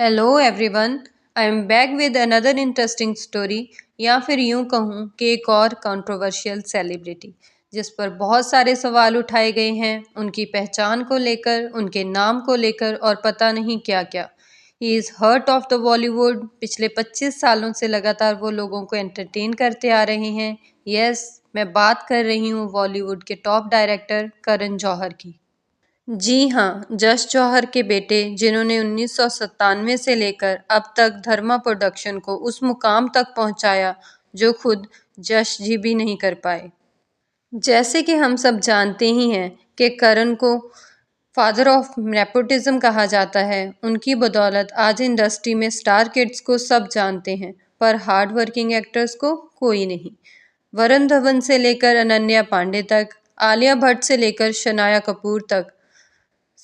Hello everyone, I am back with another interesting story, या फिर यूं कहूं कि एक और कंट्रोवर्शियल सेलिब्रिटी जिस पर बहुत सारे सवाल उठाए गए हैं, उनकी पहचान को लेकर, उनके नाम को लेकर और पता नहीं क्या क्या। He is hurt of the Bollywood. पिछले 25 सालों से लगातार वो लोगों को एंटरटेन करते आ रहे हैं। यस, मैं बात कर रही हूँ बॉलीवुड के टॉप डायरेक्टर करण जौहर की। जी हाँ, जश जौहर के बेटे जिन्होंने 1997 से लेकर अब तक धर्मा प्रोडक्शन को उस मुकाम तक पहुंचाया जो खुद जश जी भी नहीं कर पाए। जैसे कि हम सब जानते ही हैं कि करण को फादर ऑफ नेपोटिज्म कहा जाता है। उनकी बदौलत आज इंडस्ट्री में स्टार किड्स को सब जानते हैं, पर हार्ड वर्किंग एक्टर्स को कोई नहीं। वरुण धवन से लेकर अनन्या पांडे तक, आलिया भट्ट से लेकर शनाया कपूर तक,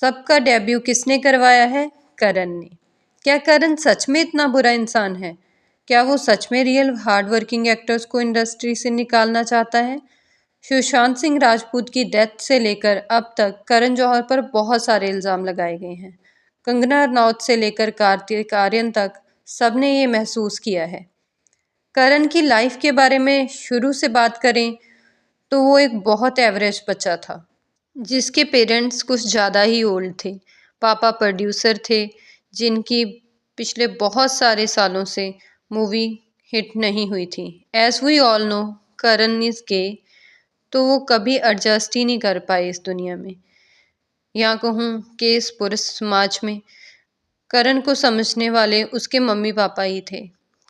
सबका डेब्यू किसने करवाया है? करण ने। क्या करण सच में इतना बुरा इंसान है? क्या वो सच में रियल हार्ड वर्किंग एक्टर्स को इंडस्ट्री से निकालना चाहता है? सुशांत सिंह राजपूत की डेथ से लेकर अब तक करण जौहर पर बहुत सारे इल्जाम लगाए गए हैं। कंगना रनौत से लेकर कार्तिक आर्यन तक सबने ये महसूस किया है। करण की लाइफ के बारे में शुरू से बात करें तो वो एक बहुत एवरेज बच्चा था जिसके पेरेंट्स कुछ ज़्यादा ही ओल्ड थे। पापा प्रोड्यूसर थे जिनकी पिछले बहुत सारे सालों से मूवी हिट नहीं हुई थी। As we all know, Karan is gay, तो वो कभी एडजस्ट ही नहीं कर पाए इस दुनिया में, या कहूँ कि इस पुरुष समाज में। करण को समझने वाले उसके मम्मी पापा ही थे।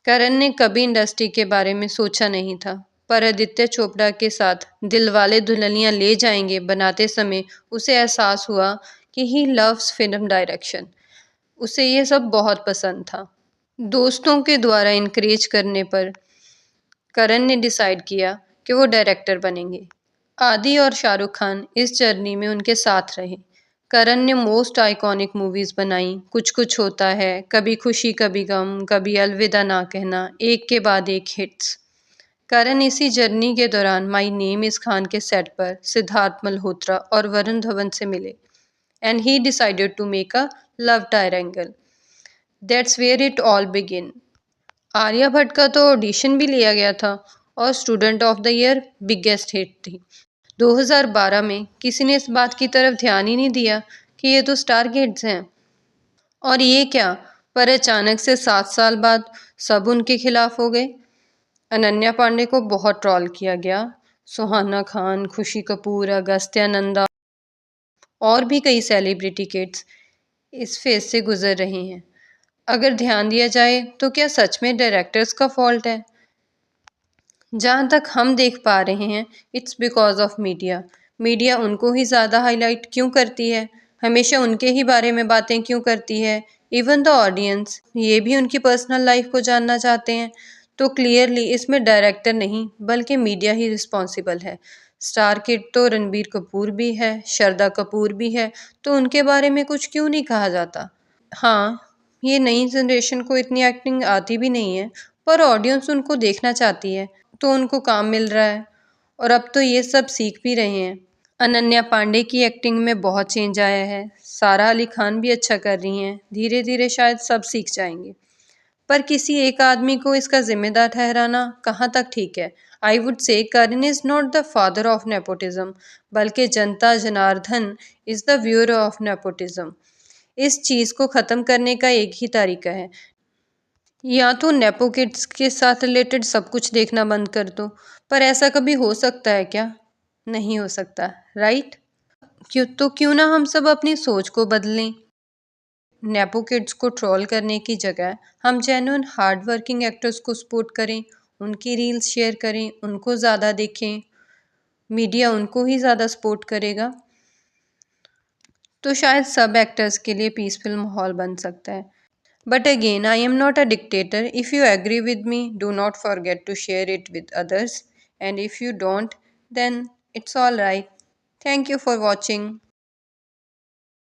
करण ने कभी इंडस्ट्री के बारे में सोचा नहीं था, पर आदित्य चोपड़ा के साथ दिलवाले दुल्हनिया ले जाएंगे बनाते समय उसे एहसास हुआ कि ही लव्स फिल्म डायरेक्शन। उसे ये सब बहुत पसंद था। दोस्तों के द्वारा इनकरेज करने पर करण ने डिसाइड किया कि वो डायरेक्टर बनेंगे। आदि और शाहरुख खान इस जर्नी में उनके साथ रहे। करण ने मोस्ट आइकॉनिक मूवीज बनाई। कुछ कुछ होता है, कभी खुशी कभी गम, कभी अलविदा ना कहना, एक के बाद एक हिट्स। करण इसी जर्नी के दौरान माई नेम इज खान के सेट पर सिद्धार्थ मल्होत्रा और वरुण धवन से मिले, and he decided to make a love triangle. That's where it all begin. Alia Bhatt का तो ऑडिशन भी लिया गया था और student of the year biggest hit थी। 2012 में किसी ने इस बात की तरफ ध्यान ही नहीं दिया कि ये तो स्टार किड्स हैं। और ये क्या, पर अचानक से 7 साल बाद सब उनके खिलाफ हो गए। अनन्या पांडे को बहुत ट्रोल किया गया। सुहाना खान, खुशी कपूर, अगस्त्या नंदा और भी कई सेलिब्रिटी किड्स इस फेज से गुजर रहे हैं। अगर ध्यान दिया जाए तो क्या सच में डायरेक्टर्स का फॉल्ट है? जहाँ तक हम देख पा रहे हैं, it's because of media. Media उनको ही ज़्यादा हाईलाइट क्यों करती है? हमेशा उनके ही बारे में बातें क्यों करती है? इवन द ऑडियंस ये भी उनकी पर्सनल लाइफ को जानना चाहते हैं। तो क्लियरली इसमें डायरेक्टर नहीं बल्कि मीडिया ही रिस्पॉन्सिबल है। स्टार किड तो रणबीर कपूर भी है, श्रद्धा कपूर भी है, तो उनके बारे में कुछ क्यों नहीं कहा जाता? हाँ, ये नई जनरेशन को इतनी एक्टिंग आती भी नहीं है, पर ऑडियंस उनको देखना चाहती है, तो उनको काम मिल रहा है और अब तो ये सब सीख भी रहे हैं। अनन्या पांडे की एक्टिंग में बहुत चेंज आया है। सारा अली खान भी अच्छा कर रही हैं। धीरे धीरे शायद सब सीख जाएंगे, पर किसी एक आदमी को इसका जिम्मेदार ठहराना कहाँ तक ठीक है? I would say Karan is not the father of nepotism, बल्कि जनता Janardan is the viewer of nepotism. इस चीज को खत्म करने का एक ही तरीका है, या तो नेपो किड्स के साथ रिलेटेड सब कुछ देखना बंद कर दो। पर ऐसा कभी हो सकता है क्या? नहीं हो सकता, राइट? क्यों ना हम सब अपनी सोच को बदलें। नेपो किड्स को ट्रोल करने की जगह हम जेन्युइन हार्ड वर्किंग एक्टर्स को सपोर्ट करें, उनकी रील्स शेयर करें, उनको ज़्यादा देखें। मीडिया उनको ही ज़्यादा सपोर्ट करेगा तो शायद सब एक्टर्स के लिए पीसफुल माहौल बन सकता है। But again, I am not a dictator. If you agree with me, do not forget to share it with others. And if you don't, then it's alright. Thank you for watching.